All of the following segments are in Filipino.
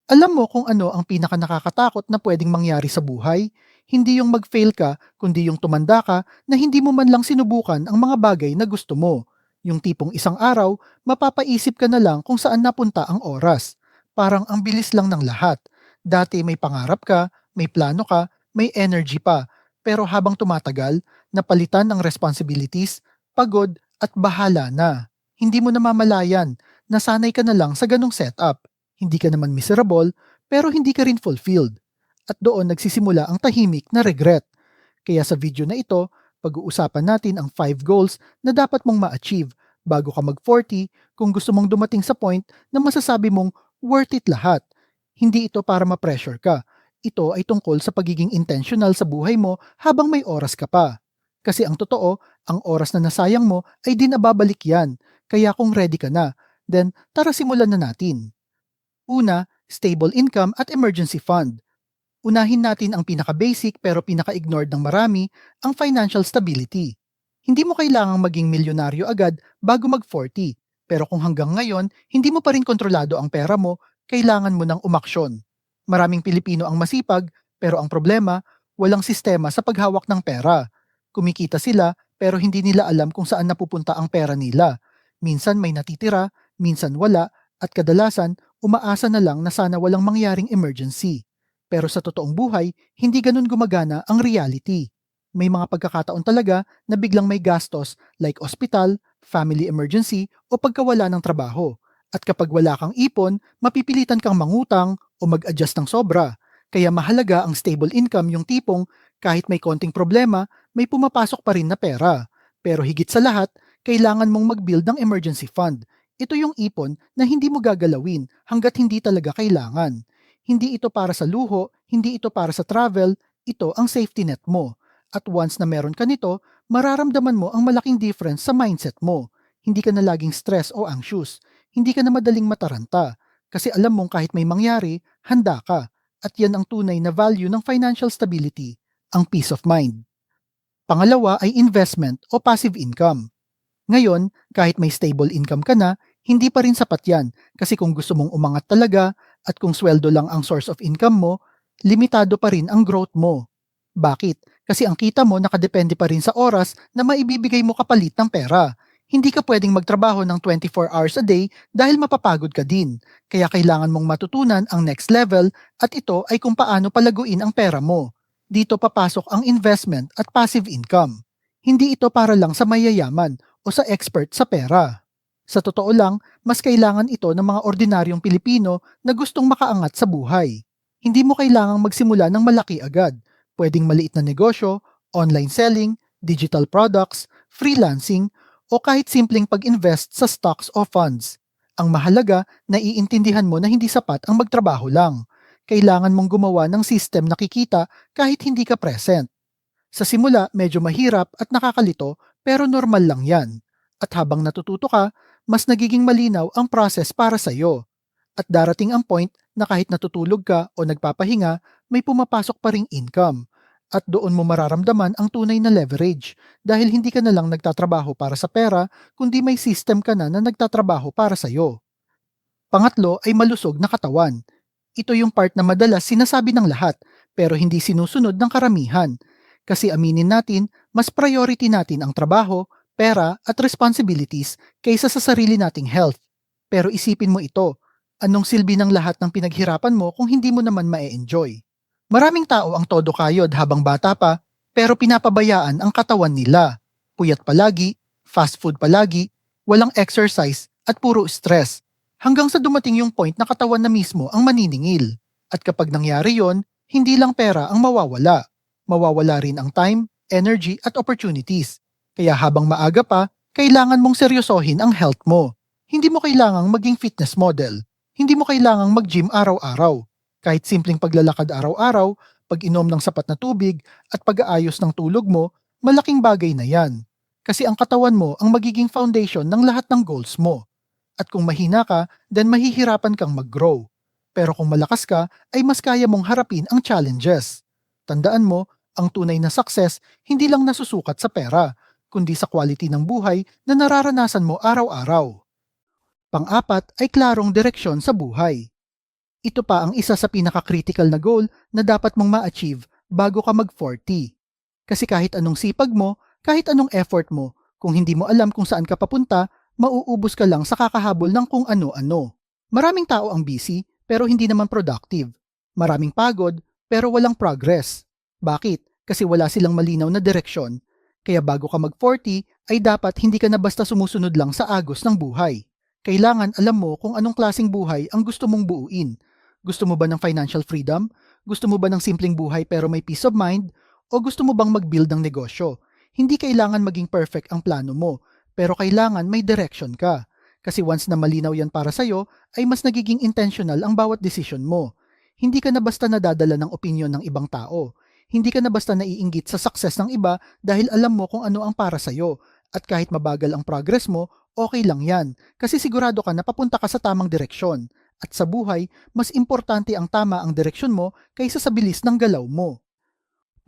Alam mo kung ano ang pinakanakakatakot na pwedeng mangyari sa buhay? Hindi yung mag-fail ka, kundi yung tumanda ka na hindi mo man lang sinubukan ang mga bagay na gusto mo. Yung tipong isang araw, mapapaisip ka na lang kung saan napunta ang oras. Parang ang bilis lang ng lahat. Dati may pangarap ka, may plano ka, may energy pa. Pero habang tumatagal, napalitan ng responsibilities, pagod at bahala na. Hindi mo namamalayan, nasanay ka na lang sa ganong setup. Hindi ka naman miserable, pero hindi ka rin fulfilled. At doon nagsisimula ang tahimik na regret. Kaya sa video na ito, pag-uusapan natin ang 5 goals na dapat mong ma-achieve bago ka mag-40 kung gusto mong dumating sa point na masasabi mong worth it lahat. Hindi ito para ma-pressure ka. Ito ay tungkol sa pagiging intentional sa buhay mo habang may oras ka pa. Kasi ang totoo, ang oras na nasayang mo ay di nababalik yan. Kaya kung ready ka na, then tara simulan na natin. Una, stable income at emergency fund. Unahin natin ang pinaka-basic pero pinaka-ignored ng marami, ang financial stability. Hindi mo kailangang maging milyonaryo agad bago mag-40. Pero kung hanggang ngayon, hindi mo pa rin kontrolado ang pera mo, kailangan mo ng umaksyon. Maraming Pilipino ang masipag, pero ang problema, walang sistema sa paghawak ng pera. Kumikita sila, pero hindi nila alam kung saan napupunta ang pera nila. Minsan may natitira, minsan wala, at kadalasan, umaasa na lang na sana walang mangyaring emergency. Pero sa totoong buhay, hindi ganun gumagana ang reality. May mga pagkakataon talaga na biglang may gastos like ospital, family emergency o pagkawala ng trabaho. At kapag wala kang ipon, mapipilitan kang mangutang o mag-adjust ng sobra. Kaya mahalaga ang stable income, yung tipong kahit may konting problema, may pumapasok pa rin na pera. Pero higit sa lahat, kailangan mong mag-build ng emergency fund. Ito yung ipon na hindi mo gagalawin hanggat hindi talaga kailangan. Hindi ito para sa luho, hindi ito para sa travel, ito ang safety net mo. At once na meron ka nito, mararamdaman mo ang malaking difference sa mindset mo. Hindi ka na laging stress o anxious. Hindi ka na madaling mataranta. Kasi alam mong kahit may mangyari, handa ka. At yan ang tunay na value ng financial stability, ang peace of mind. Pangalawa ay investment o passive income. Ngayon, kahit may stable income ka na, hindi pa rin sapat yan kasi kung gusto mong umangat talaga at kung sweldo lang ang source of income mo, limitado pa rin ang growth mo. Bakit? Kasi ang kita mo nakadepende pa rin sa oras na maibibigay mo kapalit ng pera. Hindi ka pwedeng magtrabaho ng 24 hours a day dahil mapapagod ka din. Kaya kailangan mong matutunan ang next level at ito ay kung paano palaguin ang pera mo. Dito papasok ang investment at passive income. Hindi ito para lang sa mayayaman o sa expert sa pera. Sa totoo lang, mas kailangan ito ng mga ordinaryong Pilipino na gustong makaangat sa buhay. Hindi mo kailangang magsimula ng malaki agad. Pwedeng maliit na negosyo, online selling, digital products, freelancing, o kahit simpleng pag-invest sa stocks o funds. Ang mahalaga, naiintindihan mo na hindi sapat ang magtrabaho lang. Kailangan mong gumawa ng system na kikita kahit hindi ka present. Sa simula, medyo mahirap at nakakalito pero normal lang yan. At habang natututo ka, mas nagiging malinaw ang process para sa iyo. At darating ang point na kahit natutulog ka o nagpapahinga, may pumapasok pa ring income. At doon mo mararamdaman ang tunay na leverage dahil hindi ka na lang nagtatrabaho para sa pera kundi may system ka na nagtatrabaho para sa iyo. Pangatlo ay malusog na katawan. Ito yung part na madalas sinasabi ng lahat pero hindi sinusunod ng karamihan. Kasi aminin natin, mas priority natin ang trabaho, pera at responsibilities kaysa sa sarili nating health. Pero isipin mo ito, anong silbi ng lahat ng pinaghirapan mo kung hindi mo naman ma-enjoy? Maraming tao ang todo kayod habang bata pa pero pinapabayaan ang katawan nila. Puyat palagi, fast food palagi, walang exercise at puro stress. Hanggang sa dumating yung point na katawan na mismo ang maniningil. At kapag nangyari yon, hindi lang pera ang mawawala. Mawawala rin ang time, energy at opportunities. Kaya habang maaga pa, kailangan mong seryosohin ang health mo. Hindi mo kailangang maging fitness model. Hindi mo kailangang mag-gym araw-araw. Kahit simpleng paglalakad araw-araw, pag-inom ng sapat na tubig at pag-aayos ng tulog mo, malaking bagay na yan. Kasi ang katawan mo ang magiging foundation ng lahat ng goals mo. At kung mahina ka, then mahihirapan kang mag-grow. Pero kung malakas ka, ay mas kaya mong harapin ang challenges. Tandaan mo, ang tunay na success hindi lang nasusukat sa pera, kundi sa quality ng buhay na nararanasan mo araw-araw. Pang-apat ay klarong direksyon sa buhay. Ito pa ang isa sa pinaka-critical na goal na dapat mong ma-achieve bago ka mag-40. Kasi kahit anong sipag mo, kahit anong effort mo, kung hindi mo alam kung saan ka papunta, mauubos ka lang sa kakahabol ng kung ano-ano. Maraming tao ang busy pero hindi naman productive. Maraming pagod pero walang progress. Bakit? Kasi wala silang malinaw na direksyon. Kaya bago ka mag-40 ay dapat hindi ka na basta sumusunod lang sa agos ng buhay. Kailangan alam mo kung anong klaseng buhay ang gusto mong buuin. Gusto mo ba ng financial freedom? Gusto mo ba ng simpleng buhay pero may peace of mind? O gusto mo bang mag-build ng negosyo? Hindi kailangan maging perfect ang plano mo, pero kailangan may direction ka. Kasi once na malinaw yan para sa'yo, ay mas nagiging intentional ang bawat decision mo. Hindi ka na basta nadadala ng opinion ng ibang tao. Hindi ka na basta naiinggit sa success ng iba dahil alam mo kung ano ang para sa'yo. At kahit mabagal ang progress mo, okay lang yan. Kasi sigurado ka na papunta ka sa tamang direksyon. At sa buhay, mas importante ang tama ang direksyon mo kaysa sa bilis ng galaw mo.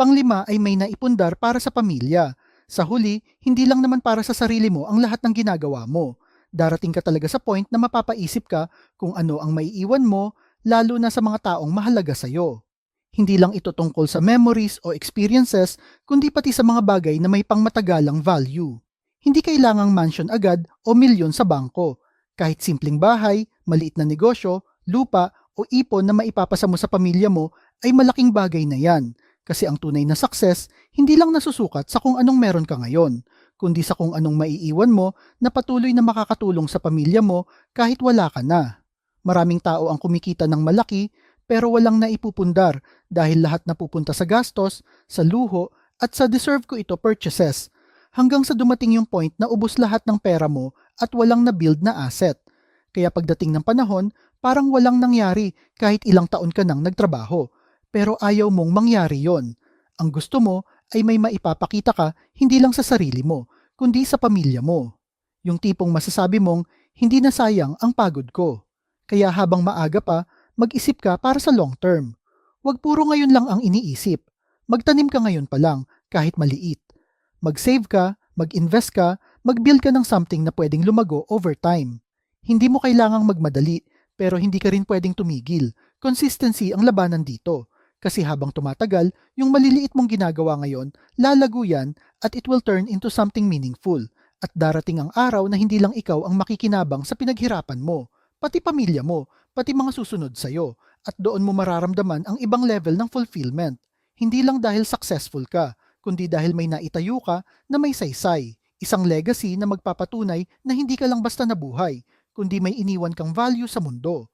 Panglima ay may naipundar para sa pamilya. Sa huli, hindi lang naman para sa sarili mo ang lahat ng ginagawa mo. Darating ka talaga sa point na mapapaisip ka kung ano ang maiiwan mo, lalo na sa mga taong mahalaga sa'yo. Hindi lang ito tungkol sa memories o experiences, kundi pati sa mga bagay na may pangmatagalang value. Hindi kailangang mansion agad o milyon sa bangko. Kahit simpleng bahay, maliit na negosyo, lupa o ipon na maipapasa mo sa pamilya mo ay malaking bagay na yan. Kasi ang tunay na success, hindi lang nasusukat sa kung anong meron ka ngayon, kundi sa kung anong maiiwan mo na patuloy na makakatulong sa pamilya mo kahit wala ka na. Maraming tao ang kumikita ng malaki pero walang naipupundar dahil lahat napupunta sa gastos, sa luho at sa deserve ko ito purchases hanggang sa dumating yung point na ubos lahat ng pera mo at walang na-build na asset. Kaya pagdating ng panahon, parang walang nangyari kahit ilang taon ka nang nagtrabaho. Pero ayaw mong mangyari yon. Ang gusto mo ay may maipapakita ka hindi lang sa sarili mo, kundi sa pamilya mo. Yung tipong masasabi mong, hindi na sayang ang pagod ko. Kaya habang maaga pa, mag-isip ka para sa long term. Huwag puro ngayon lang ang iniisip. Magtanim ka ngayon pa lang, kahit maliit. Mag-save ka, mag-invest ka, mag-build ka ng something na pwedeng lumago over time. Hindi mo kailangang magmadali, pero hindi ka rin pwedeng tumigil. Consistency ang labanan dito. Kasi habang tumatagal, yung maliliit mong ginagawa ngayon, lalago yan at it will turn into something meaningful. At darating ang araw na hindi lang ikaw ang makikinabang sa pinaghirapan mo, pati pamilya mo, pati mga susunod sa'yo. At doon mo mararamdaman ang ibang level ng fulfillment. Hindi lang dahil successful ka, kundi dahil may naitayo ka na may saysay. Isang legacy na magpapatunay na hindi ka lang basta nabuhay, kundi may iniwan kang value sa mundo.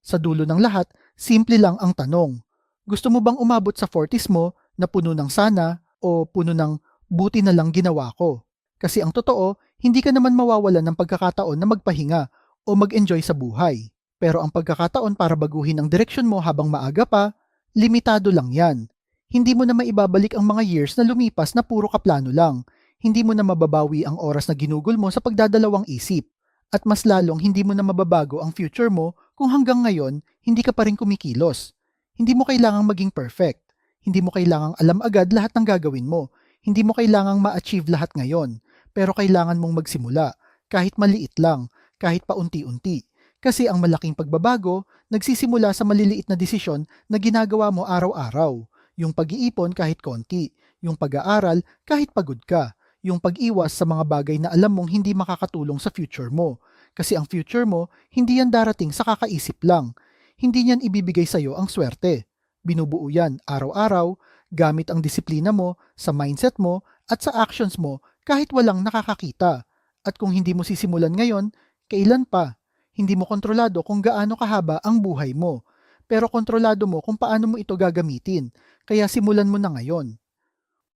Sa dulo ng lahat, simple lang ang tanong. Gusto mo bang umabot sa 40s mo na puno ng sana o puno ng buti na lang ginawa ko? Kasi ang totoo, hindi ka naman mawawalan ng pagkakataon na magpahinga o mag-enjoy sa buhay. Pero ang pagkakataon para baguhin ang direksyon mo habang maaga pa, limitado lang yan. Hindi mo na maibabalik ang mga years na lumipas na puro kaplano lang. Hindi mo na mababawi ang oras na ginugol mo sa pagdadalawang isip. At mas lalong hindi mo na mababago ang future mo kung hanggang ngayon hindi ka pa rin kumikilos. Hindi mo kailangang maging perfect. Hindi mo kailangang alam agad lahat ng gagawin mo. Hindi mo kailangang ma-achieve lahat ngayon. Pero kailangan mong magsimula. Kahit maliit lang. Kahit paunti-unti. Kasi ang malaking pagbabago, nagsisimula sa maliliit na desisyon na ginagawa mo araw-araw. Yung pag-iipon kahit konti. Yung pag-aaral kahit pagod ka. Yung pag-iwas sa mga bagay na alam mong hindi makakatulong sa future mo. Kasi ang future mo, hindi yan darating sa kakaisip lang. Hindi niyan ibibigay sa'yo ang swerte. Binubuo yan araw-araw, gamit ang disiplina mo, sa mindset mo, at sa actions mo kahit walang nakakakita. At kung hindi mo sisimulan ngayon, kailan pa? Hindi mo kontrolado kung gaano kahaba ang buhay mo. Pero kontrolado mo kung paano mo ito gagamitin. Kaya simulan mo na ngayon.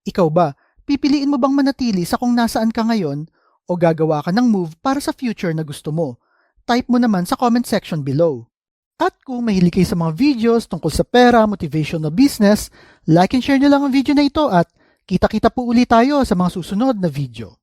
Ikaw ba, pipiliin mo bang manatili sa kung nasaan ka ngayon o gagawa ka ng move para sa future na gusto mo? Type mo naman sa comment section below. At kung mahilig kayo sa mga videos tungkol sa pera, motivation na business, like and share nyo lang ang video na ito at kita-kita po ulit tayo sa mga susunod na video.